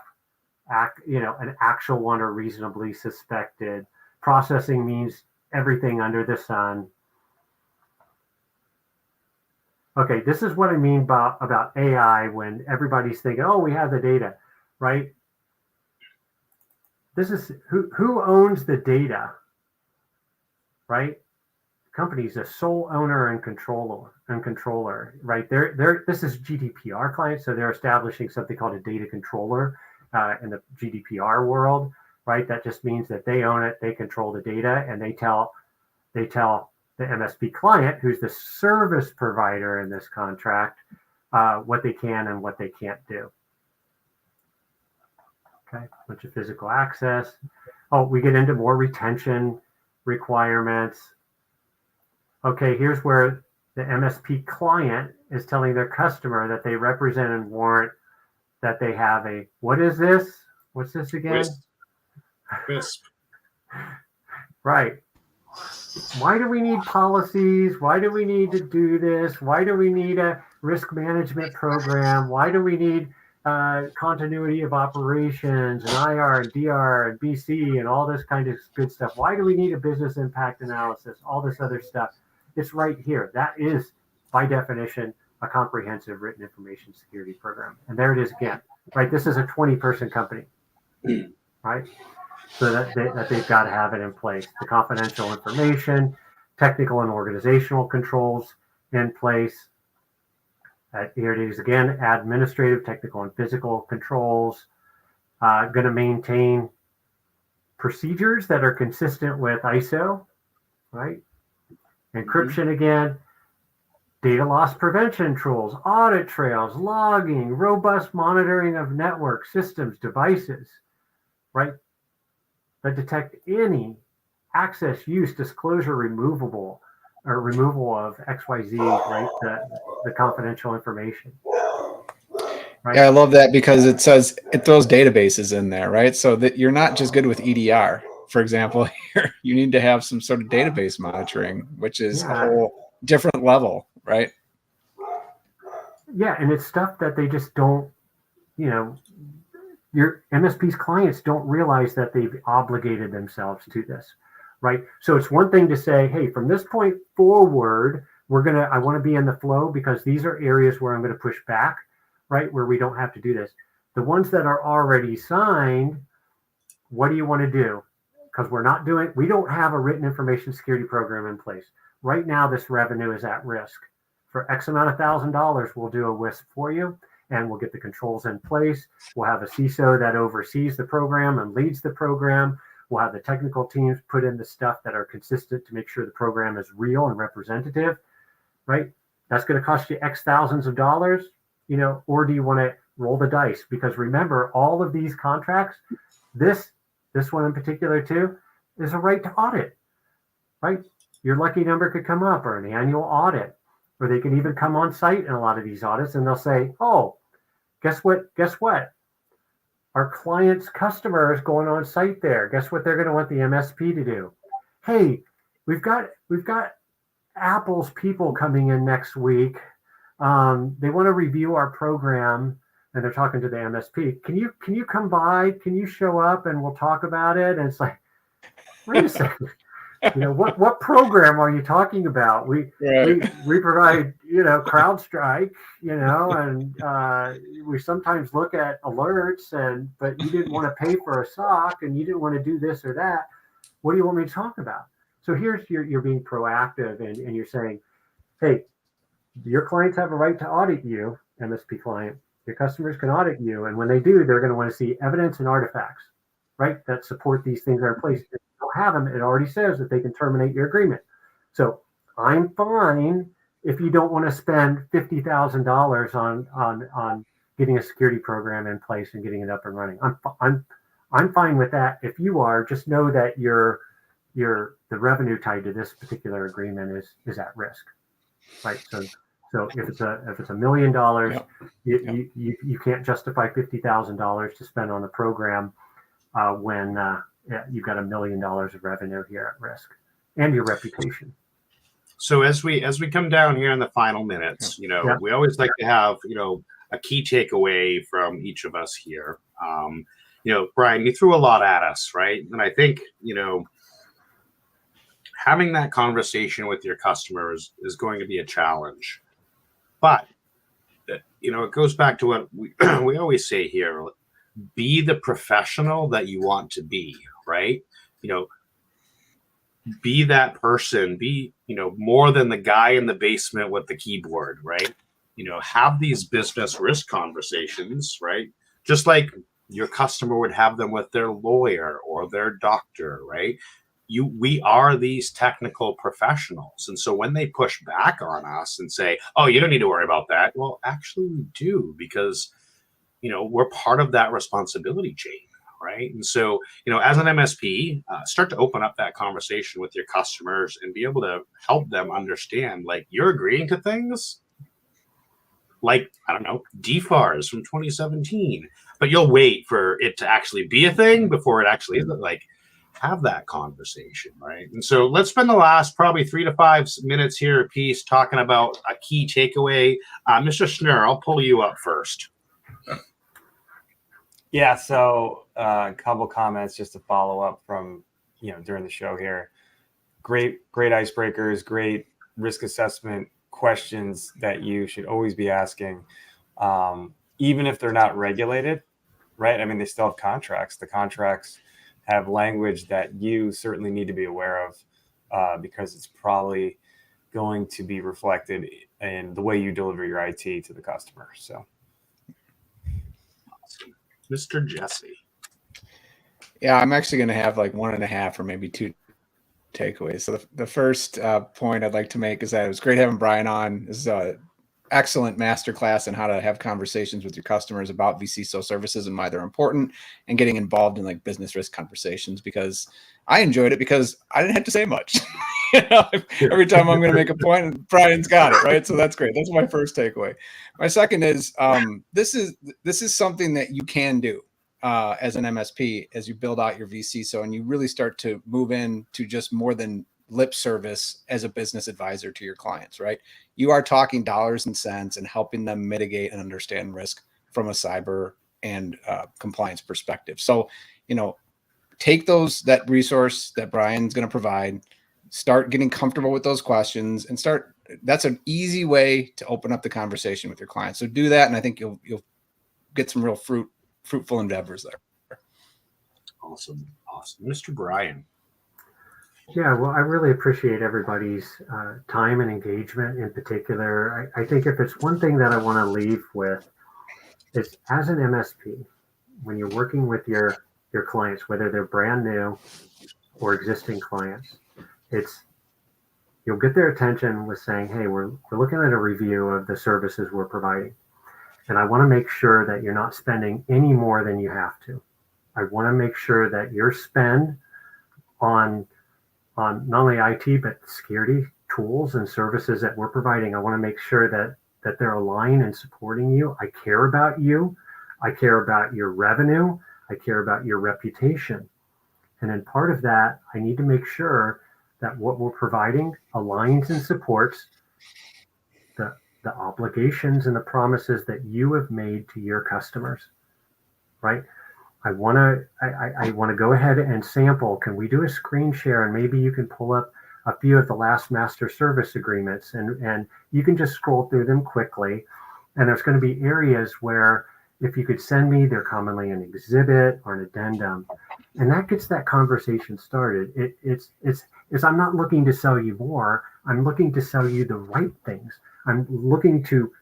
an actual one or reasonably suspected. Processing means everything under the sun. Okay, this is what I mean about AI when everybody's thinking, oh, we have the data, right? This is who owns the data, right? Companies, a sole owner and controller, right? This is GDPR clients, so they're establishing something called a data controller in the GDPR world, right? That just means that they own it, they control the data, and they tell the MSP client, who's the service provider in this contract, what they can and what they can't do. Okay, a bunch of physical access. Oh, we get into more retention requirements. Okay, here's where the MSP client is telling their customer that they represent and warrant that they have what is this? What's this again? WISP. Right. Why do we need policies? Why do we need to do this? Why do we need a risk management program? Why do we need continuity of operations and IR and DR and BC and all this kind of good stuff? Why do we need a business impact analysis? All this other stuff. It's right here. That is, by definition, a comprehensive written information security program. And there it is again, right? This is a 20-person company, right? So that they've got to have it in place. The confidential information, technical and organizational controls in place. Here it is again, administrative, technical, and physical controls. Going to maintain procedures that are consistent with ISO, right? Encryption again, data loss prevention tools, audit trails, logging, robust monitoring of network systems, devices, right? That detect any access, use, disclosure, removal of XYZ, right? The confidential information. Right? Yeah, I love that because it says it throws databases in there, right? So that you're not just good with EDR. For example, here you need to have some sort of database monitoring, which is a different level, right? Yeah, and it's stuff that they just don't, you know, your MSP's clients don't realize that they've obligated themselves to this, right? So it's one thing to say, hey, from this point forward, I want to be in the flow because these are areas where I'm going to push back, right? Where we don't have to do this. The ones that are already signed, what do you want to do? Because we don't have a written information security program in place. Right now, this revenue is at risk. For X amount of $1,000, we'll do a WISP for you and we'll get the controls in place. We'll have a CISO that oversees the program and leads the program. We'll have the technical teams put in the stuff that are consistent to make sure the program is real and representative, right? That's going to cost you X thousands of dollars, or do you want to roll the dice? Because remember, all of these contracts, this one in particular too, is a right to audit, right? Your lucky number could come up or an annual audit, or they can even come on site in a lot of these audits and they'll say, oh, guess what? Our client's customer is going on site there. Guess what they're going to want the MSP to do? Hey, we've got Apple's people coming in next week. They want to review our program and they're talking to the MSP. Can you come by? Can you show up and we'll talk about it? And it's like, wait a second. What program are you talking about? We provide, CrowdStrike, and we sometimes look at alerts but you didn't want to pay for a SOC and you didn't want to do this or that. What do you want me to talk about? So here's you're being proactive and you're saying, hey, your clients have a right to audit you, MSP client. Your customers can audit you. And when they do, they're going to want to see evidence and artifacts, right, that support these things that are in place. If you don't have them, it already says that they can terminate your agreement. So I'm fine if you don't want to spend $50,000 on getting a security program in place and getting it up and running. I'm fine with that. If you are, just know that the revenue tied to this particular agreement is at risk, right? So if it's $1 million, you can't justify $50,000 to spend on the program when you've got $1 million of revenue here at risk and your reputation. So as we come down here in the final minutes, we always like to have a key takeaway from each of us here. Brian, you threw a lot at us, right? And I think having that conversation with your customers is going to be a challenge. But it goes back to what we always say here: be the professional that you want to be, right? Be that person. Be more than the guy in the basement with the keyboard, right? Have these business risk conversations, right? Just like your customer would have them with their lawyer or their doctor, right? We are these technical professionals. And so when they push back on us and say, oh, you don't need to worry about that. Well, actually we do, because, we're part of that responsibility chain, right? And so, as an MSP, start to open up that conversation with your customers and be able to help them understand, like, you're agreeing to things like, I don't know, DFARS from 2017, but you'll wait for it to actually be a thing before it actually is. Like, have that conversation, right? And so let's spend the last probably 3 to 5 minutes here a piece talking about a key takeaway. Mr. Schnurr, I'll pull you up first. Yeah, so a couple comments just to follow up from during the show here. Great icebreakers, great risk assessment questions that you should always be asking, even if they're not regulated, right? I mean, they still have contracts. The contracts have language that you certainly need to be aware of because it's probably going to be reflected in the way you deliver your IT to the customer. So, Mr. Jesse. Yeah, I'm actually going to have like 1.5 or maybe 2 takeaways. So the first point I'd like to make is that it was great having Brian on. This is an excellent masterclass on how to have conversations with your customers about vCISO services and why they're important, and getting involved in like business risk conversations, because I enjoyed it because I didn't have to say much. Every time I'm going to make a point, Brian's got it, right? So that's great. That's my first takeaway. My second is this is something that you can do as an MSP as you build out your vCISO and you really start to move into just more than lip service as a business advisor to your clients, right? You are talking dollars and cents and helping them mitigate and understand risk from a cyber and compliance perspective. So, take that resource that Brian's going to provide, start getting comfortable with those questions, and that's an easy way to open up the conversation with your clients. So do that, and I think you'll get some real fruitful endeavors there. Awesome. Mr. Brian. Yeah, well, I really appreciate everybody's time and engagement in particular. I think if it's one thing that I want to leave with, it's as an MSP, when you're working with your clients, whether they're brand new or existing clients, you'll get their attention with saying, hey, we're looking at a review of the services we're providing. And I want to make sure that you're not spending any more than you have to. I want to make sure that your spend on not only IT, but security tools and services that we're providing, I want to make sure that they're aligned and supporting you. I care about you. I care about your revenue. I care about your reputation. And then part of that, I need to make sure that what we're providing aligns and supports the obligations and the promises that you have made to your customers, right? I want to go ahead and sample. Can we do a screen share? And maybe you can pull up a few of the last master service agreements, and you can just scroll through them quickly. And there's going to be areas where if you could send me, they're commonly an exhibit or an addendum, and that gets that conversation started. It's I'm not looking to sell you more. I'm looking to sell you the right things. I'm looking to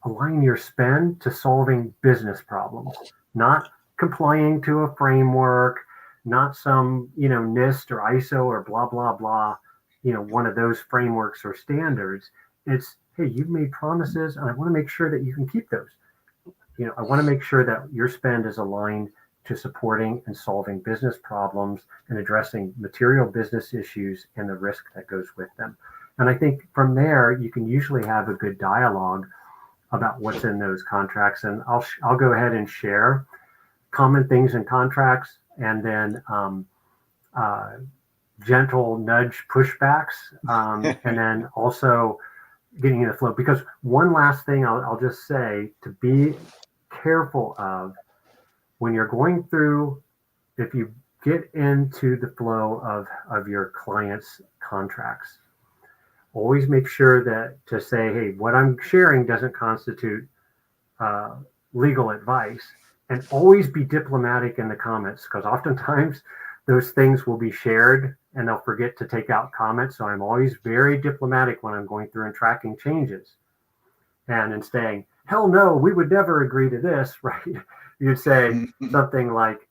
align your spend to solving business problems, not complying to a framework, not some, NIST or ISO or blah, blah, blah, one of those frameworks or standards. It's, hey, you've made promises and I want to make sure that you can keep those. I want to make sure that your spend is aligned to supporting and solving business problems and addressing material business issues and the risk that goes with them. And I think from there, you can usually have a good dialogue about what's in those contracts. And I'll go ahead and share common things in contracts, and then gentle nudge pushbacks, and then also getting in the flow. Because one last thing I'll just say to be careful of when you're going through, if you get into the flow of your client's contracts, always make sure that to say, hey, what I'm sharing doesn't constitute legal advice, and always be diplomatic in the comments, because oftentimes those things will be shared and they'll forget to take out comments. So I'm always very diplomatic when I'm going through and tracking changes. And in saying, hell no, we would never agree to this, right? You'd say something like,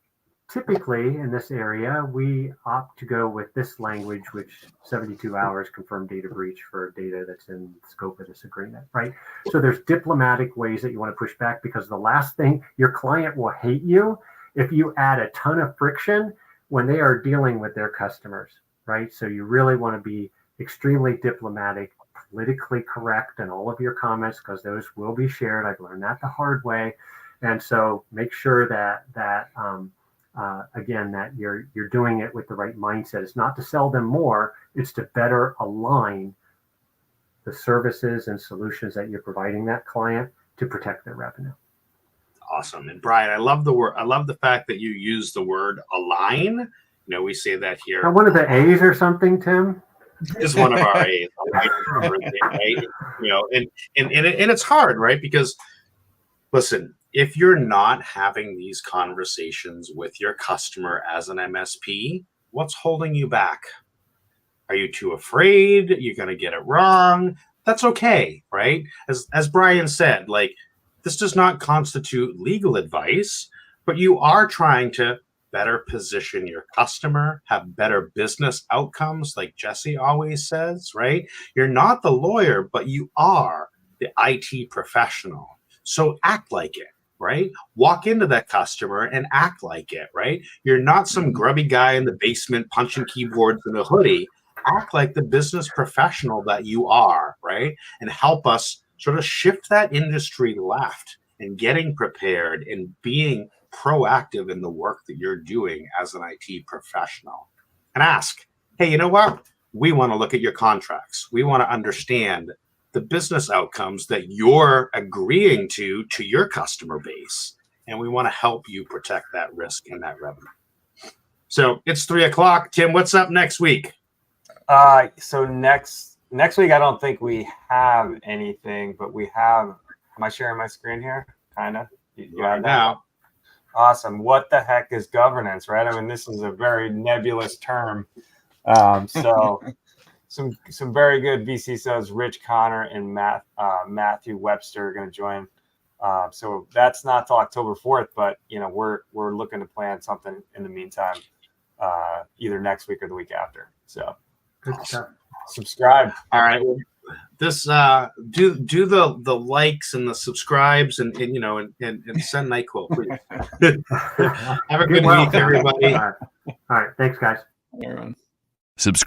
typically in this area, we opt to go with this language, which 72 hours confirmed data breach for data that's in the scope of this agreement, right? So there's diplomatic ways that you want to push back, because the last thing, your client will hate you if you add a ton of friction when they are dealing with their customers, right? So you really want to be extremely diplomatic, politically correct in all of your comments, because those will be shared. I've learned that the hard way. And so make sure that again, that you're doing it with the right mindset. It's not to sell them more, it's to better align the services and solutions that you're providing that client to protect their revenue. Awesome. And Brian, I love the fact that you use the word align. We say that here. Now, one of the A's or something, Tim? Is one of our A's, right? And it's hard, right? Because listen, if you're not having these conversations with your customer as an MSP, what's holding you back? Are you too afraid? You're going to get it wrong? That's okay, right? As Brian said, this does not constitute legal advice, but you are trying to better position your customer, have better business outcomes, like Jesse always says, right? You're not the lawyer, but you are the IT professional. So act like it, right? Walk into that customer and act like it, right? You're not some grubby guy in the basement punching keyboards in a hoodie. Act like the business professional that you are, right? And help us sort of shift that industry left and getting prepared and being proactive in the work that you're doing as an IT professional. And ask, hey, you know what? We want to look at your contracts. We want to understand the business outcomes that you're agreeing to your customer base. And we want to help you protect that risk and that revenue. So it's 3:00. Tim, what's up next week? So next week, I don't think we have anything, but we have, am I sharing my screen here? Kind of. You Right now. Awesome. What the heck is governance, right? I mean, this is a very nebulous term. So some very good VCSOs, Rich Connor and Matthew Webster are going to join. So that's not till October 4th, but we're looking to plan something in the meantime, either next week or the week after. So Good stuff. subscribe. All right. Well, this do the likes and the subscribes and send NyQuil, please. Have a good week, everybody. All right. Thanks, guys. Everyone. Subscribe.